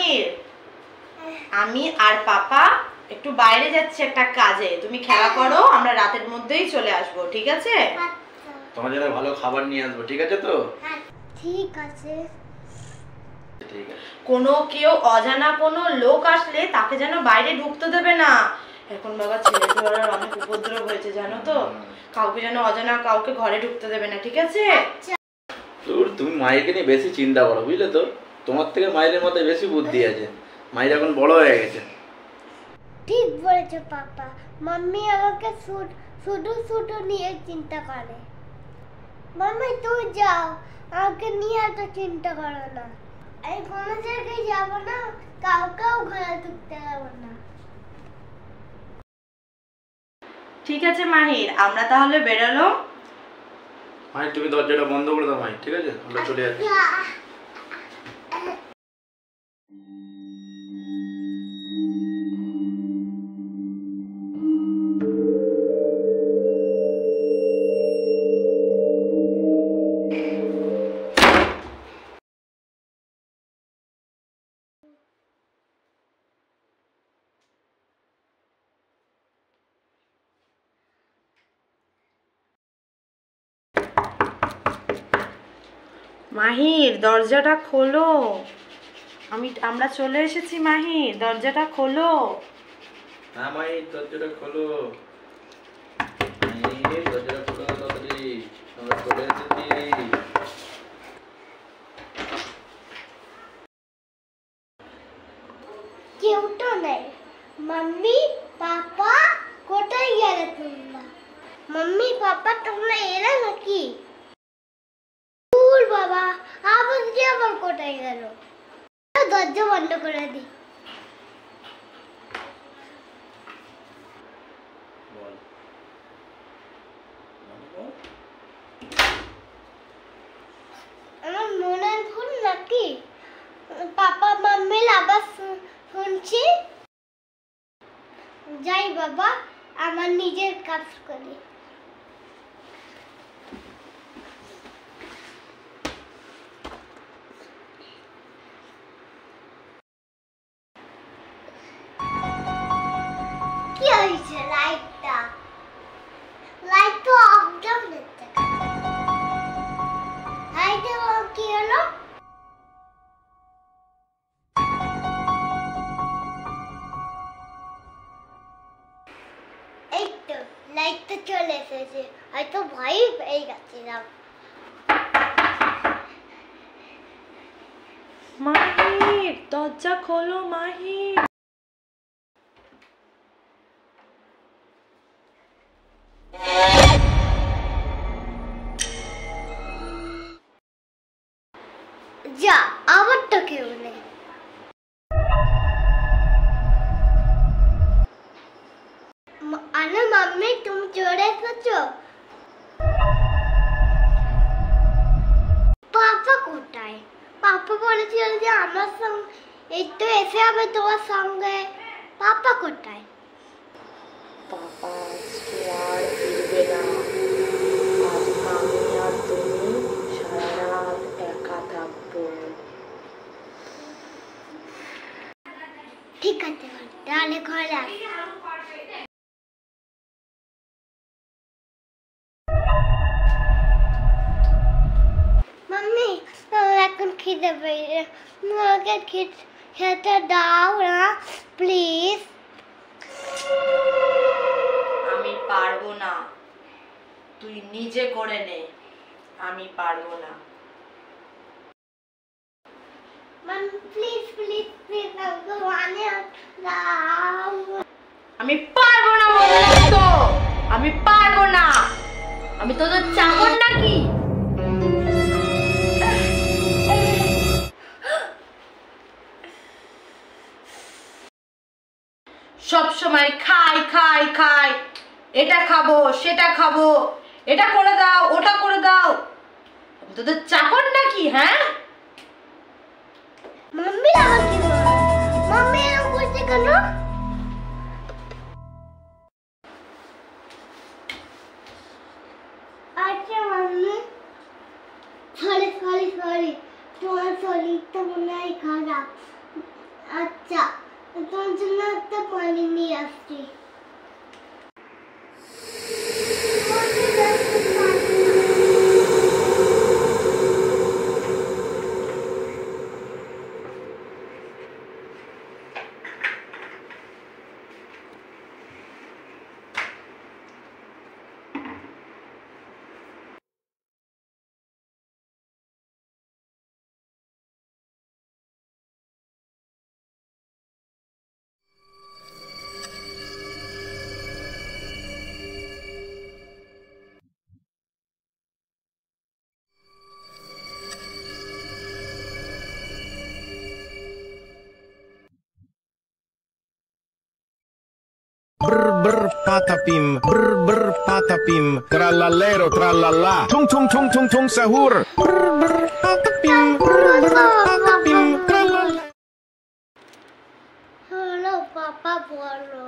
মাহির, আমি আর পাপা একটু বাইরে যাচ্ছি একটা কাজে, তুমি খেলা করো, আমরা রাতের মধ্যেই চলে আসবো, ঠিক আছে? তোমার জন্য ভালো খাবার নিয়ে আসবো, ঠিক আছে তো? ঠিক আছে। ঠিক আছে। কোনো কেউ অজানা কোনো লোক আসলে তাকে যেন বাইরে ঢুকতে দেবে না। এখন বাবা ছেলে ধরার অনেক উপদ্রব হয়েছে জানো তো, কাউকে যেন অজানা কাউকে ঘরে ঢুকতে দেবে না, ঠিক আছে? তুমি মায়েরকে নিয়ে বেশি চিন্তা করো, বুঝলে তো? তোমার থেকে মায়ের মাথায় বেশি বুদ্ধি আছে, মায়ের এখন বড় হয়ে গেছে। ঠিক বলেছো পাপা, মাম্মি আমাকে শুধু শুধু নিয়ে চিন্তা করে। মাম্মি তুই যাও, আমাকে নিয়ে এত চিন্তা করো না। আমি কোনো জায়গায় যাবো না, কাউকেও ঘরে ঢুকতে দেবো না। ঠিক আছে মাহির, আমরা তাহলে বেরোলো। মায়ের তুমি দরজাটা বন্ধ করে দাও মায়ের, ঠিক আছে? আমরা চলে যাচ্ছি। মাহির দরজাটা খোলো, আমরা চলে এসেছি। মাহির দরজাটা খোলো। হ্যাঁ মায়ের দরজাটা খোলো, মায়ের দরজাটা খোলো তাড়াতাড়ি, আমরা চলে এসেছি। কেউ তো নেই। মাম্মি পাপা কোথায় গেলে তোমরা? মাম্মি পাপা তোমরা এলে নাকি? বাবা আবার কোথায় গেল? দরজা বন্ধ করে দি। আমার মনের ভুল নাকি? পাপা মাম্মির আবার শুনছি। যাই বাবা, আমার নিজের কাজ করি। কি হয়েছে? লাইটটা অফ ডাউন হচ্ছে। লাইটটা কি হলো? এই তো লাইটটা চলে এসেছে, হয়তো ভয় পেয়ে গেছিলাম। মাহির দরজা খোলো মাহির। যা, আবার তো কেউ নেই। আরে মাম্মি তুমি চলে এসেছো? পাপা কোথায়? পাপা বলেছিল যে আমার সঙ্গে একটু এসে হবে তোমার সঙ্গে। পাপা কোথায়? পাপা আজকে আর ফিরবে না, আজ আমি আর তুমি সারা রাত একা থাকবো। ঠিক আছে তাহলে ঘরে আস। মাম্মি এখন খিদে পেয়ে, আমাকে খেতে দাও না প্লিজ। আমি পারবো না, তুই নিজে করে নে, আমি পারবো না। মাম্মি প্লিজ প্লিজ প্লিজ আমাকে দাও। আমি পারবো না বললাম তো, আমি পারবো না। আমি তোদের চাকর নাকি? সব সময় খাই খাই খাই, এটা খাবো সেটা খাবো, এটা করে দাও ওটা করে দাও, আমি তোদের চাকর নাকি? হ্যাঁ মাম্মি আমাকে বল, মাম্মি এরকম করছে কেন? আচ্ছা মাম্মি, সরি তোমার শরীরটা মনে হয় খারাপ, আচ্ছা, তোর জন্য একটা পানি নিয়ে আসছি। Brr brr patapim, brr brr patapim, trallallero trallalla, tung tung tung tung tung sahur. Brr brr patapim, brr brr patapim, trallalla. Hello papa, বলো।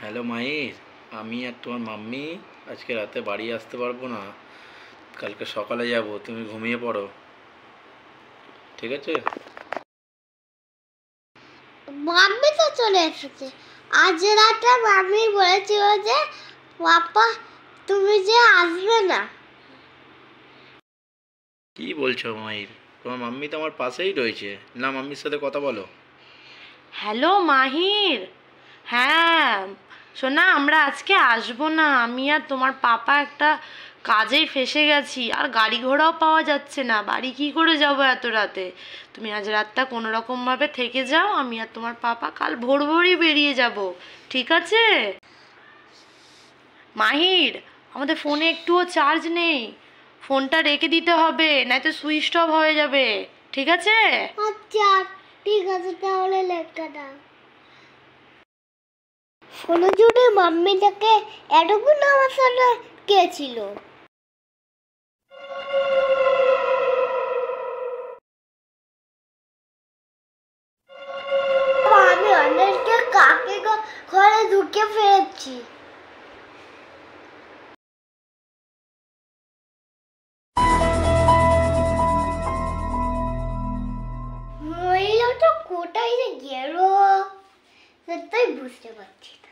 হ্যালো মাহির, আমি আর তোমার মাম্মি আজকে রাতে বাড়ি আসতে পারবো না, কালকে সকালে যাব, তুমি ঘুমিয়ে পড়ো, ঠিক আছে? মাম্মি তো চলে এসেছে। আজ রাতে মাম্মি বলেছিল যে পাপা তুমি যে আসবে না। কি বলছো মাহির? তোমার মাম্মি তো আমার পাশেই রয়েছে, না মাম্মির সাথে কথা বলো। হ্যালো মাহির, হ্যাঁ শোনা, আমরা আজকে আসবো না। আমি আর তোমার পাপা একটা কাজেই ফেসে গেছি, আর গাড়ি ঘোড়াও পাওয়া যাচ্ছে না, বাড়ি কি করে যাবো এত রাতে। তুমি আজ রাতটা কোনো রকমভাবে থেকে যাও, আমি আর তোমার পাপা কাল ভোর ভোরই বেরিয়ে যাব, ঠিক আছে? মাহির, আমাদের ফোনে একটুও চার্জ নেই, ফোনটা রেখে দিতে হবে, নয়তো সুইচ অফ হয়ে যাবে, ঠিক আছে? আচ্ছা ঠিক আছে, তাহলে লেখা দাও। ফোনে জুড়ে মাম্মিটাকে এতক্ষণ আমার সাথে কে ছিল? আমি অনেককে কাকে ঘরে ঢুকে ফেলেছি। মহিলাটা কোথায় যে গেল সেটাই বুঝতে পারছি না।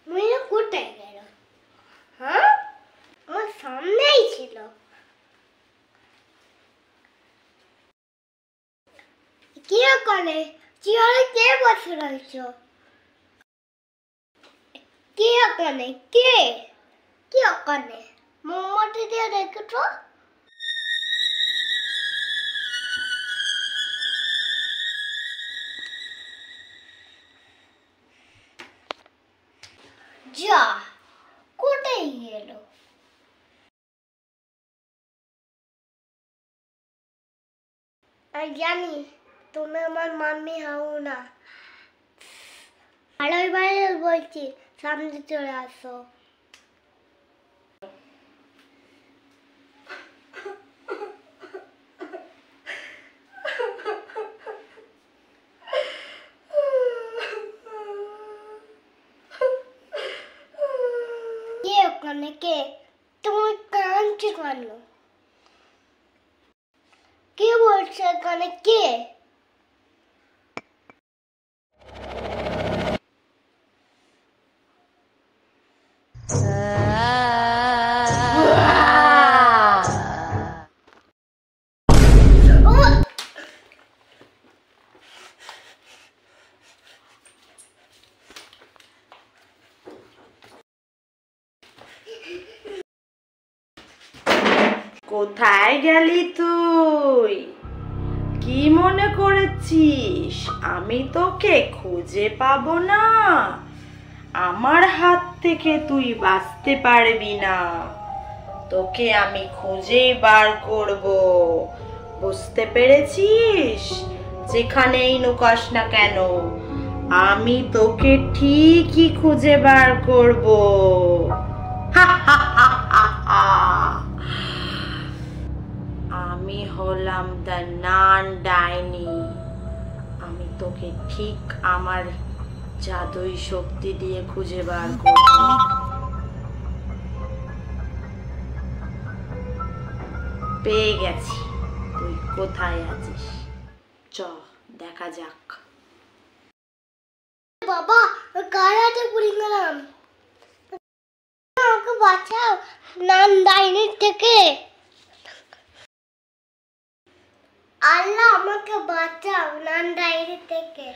মহিলা কোথায় গেল? হ্যাঁ, আমার সামনেই ছিল। কি ওখানে চেয়ারে কে বসে রয়েছ? কে ওখানে? কে কি ওখানে? মোমবাতি দিয়ে রেখেছ? যা, কোথায় গেল? আমি জানি তুমি আমার মাম্মি হও না। ভালোই ভালো বলছি, সামনে চলে আসো। কে ওখানে? কে? তুমি কাঁদছো কেন? কে বলছে এখানে? কে? কোথায় গেলি তুই? কি মনে করেছিস আমি তোকে খুঁজে পাবো না? আমার হাত থেকে তুই বাঁচতে পারবি না, তোকে আমি খুঁজেই বার করব, বুঝতে পেরেছিস? যেখানেই লুকাস না কেন, আমি তোকে ঠিকই খুঁজে বার করব। আমি হলাম দ্য নান ডাইনি, আমি তোকে ঠিক আমার জাদুই শক্তি দিয়ে খুঁজে বার করব। পেয়ে গেছি তুই কোথায় আছিস, চ দেখা যাক। বাবা কার হাতে পড়ে গেলাম, আমাকে বাঁচাও নান ডাইনির থেকে। আল্লাহ আমাকে বাঁচাও নান ডাইনি থেকে।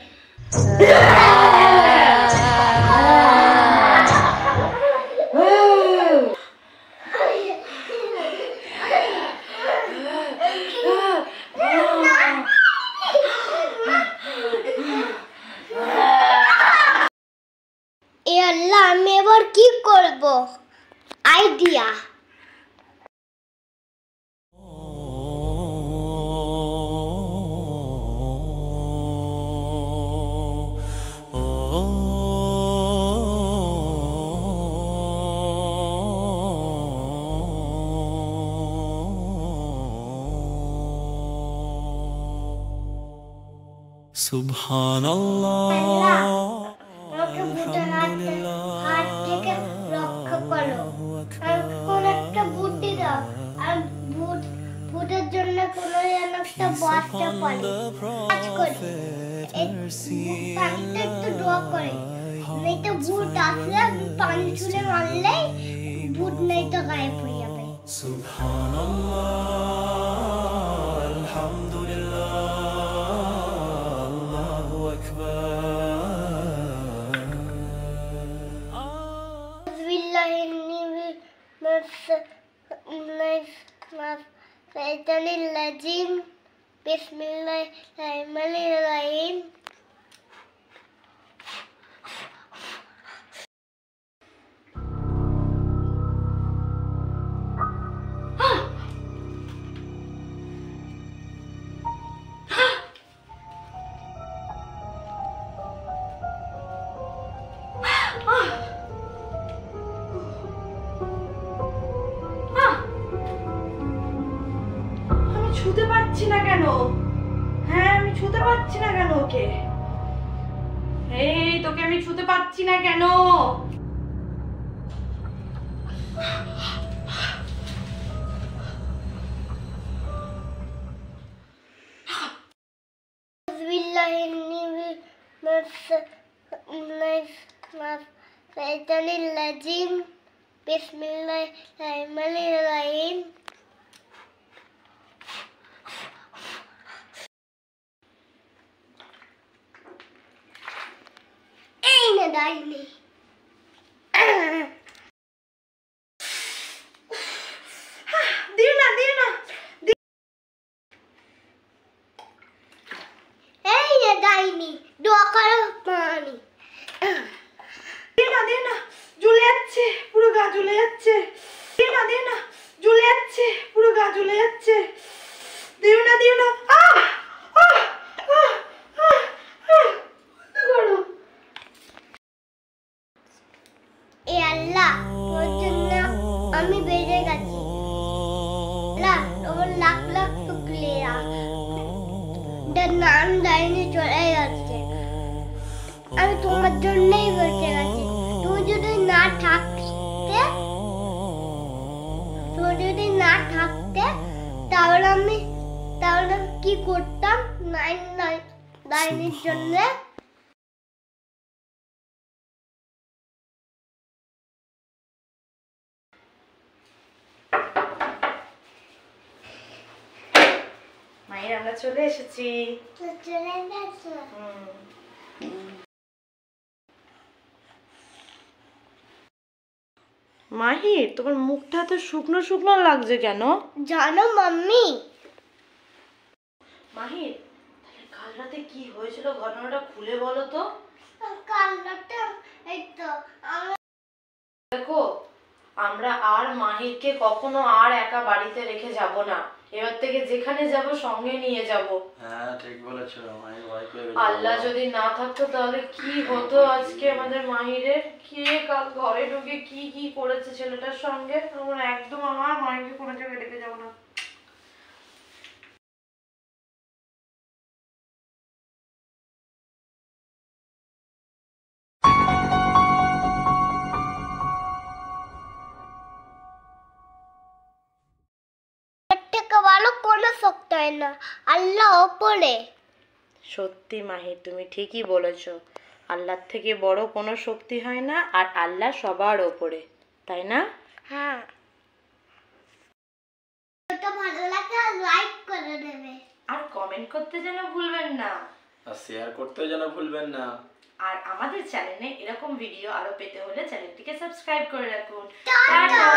এ আল্লাহ আমি এবার কি করব? আইডিয়া। সুবহানাল্লাহ, আমাকে ভূতের হাত থেকে রক্ষা করো। আর কোন একটা বুদ্ধি দাও, আর ভূতের জন্য কোন একটা বাচ্চা পাই। কাজ করি এই পানিটা একটু দোয়া করে, নেই তো ভূত আসলে পানি ছুঁড়ে মারলেই ভূত নেই তো গায়েব হয়ে যাবে। সুবহানাল্লাহ, আলহামদুলিল্লাহ, আল্লাহু আকবার। বিসমিল্লাহিররহমানিররহিম। আমি ছুতে পারছি না কেন? হ্যাঁ, আমি ছুতে পারছি না কেন ওকে? এই তোকে আমি ছুতে পারছি না কেন? বিসমিল্লাহিররহমানিররহিম। এই না ডাইনি। দিও না, দিও না। এই না ডাইনি, দোয়া করো পানি। দিও না, দিও না। জ্বলে যাচ্ছে, পুরো গা জ্বলে যাচ্ছে। দিও না, দিও না। জ্বলে যাচ্ছে, পুরো গা জ্বলে যাচ্ছে। দিও না, দিও না। আহ! আহ! আহ! আহ! আহ! করো। এ আল্লাহ তোর জন্য আমি বেড়ে গেছি। আল্লাহ তোমার লাখ লাখ শুকরিয়া। নাম ডাইনি চলে যাচ্ছে, আমি তোমার জন্যই বেঁচে গেছি। তুমি যদি না থাকতে তাহলে কি করতাম ডাইনির জন্য? মায়ের আমরা চলে এসেছি। চলে গেছে। মাহির, তোমার মুখটা তো শুকনো শুকনো লাগছে কেন? জানো মাম্মি, মাহির, তাহলে কাল রাতে কি হয়েছিল ঘটনাটা খুলে বলো তো। কাল রাতে এই তো দেখো, আমরা আর মাহিরকে কখনো আর একা বাড়িতে রেখে যাব না। এবার থেকে যেখানে যাব সঙ্গে নিয়ে যাব। হ্যাঁ ঠিক বলেছো, আমি ভয় পেয়ে আল্লাহ যদি না থাকতো তাহলে কি হতো আজকে আমাদের মাহিরের? কে কাল ঘরে ঢুকে কি কি করেছে ছেলেটার সঙ্গে। আমরা একদম আমার মাহিরকে কোনো জায়গায় রেখে যাব না। থেকে ভালো কোনো শক্ত হয় না, আল্লাহ ওপরে। সত্যি মাহির, তুমি ঠিকই বলেছো। আল্লাহর থেকে বড় কোনো শক্তি হয় না, আর আল্লাহ সবার ওপরে, তাই না? হ্যাঁ। তো ভালো লাগলে লাইক করে দেবে। আর কমেন্ট করতে যেন ভুলবেন না। আর শেয়ার করতেও যেন ভুলবেন না। আর আমাদের চ্যানেলে এরকম ভিডিও আরো পেতে হলে চ্যানেলটিকে সাবস্ক্রাইব করে রাখুন। টাটা।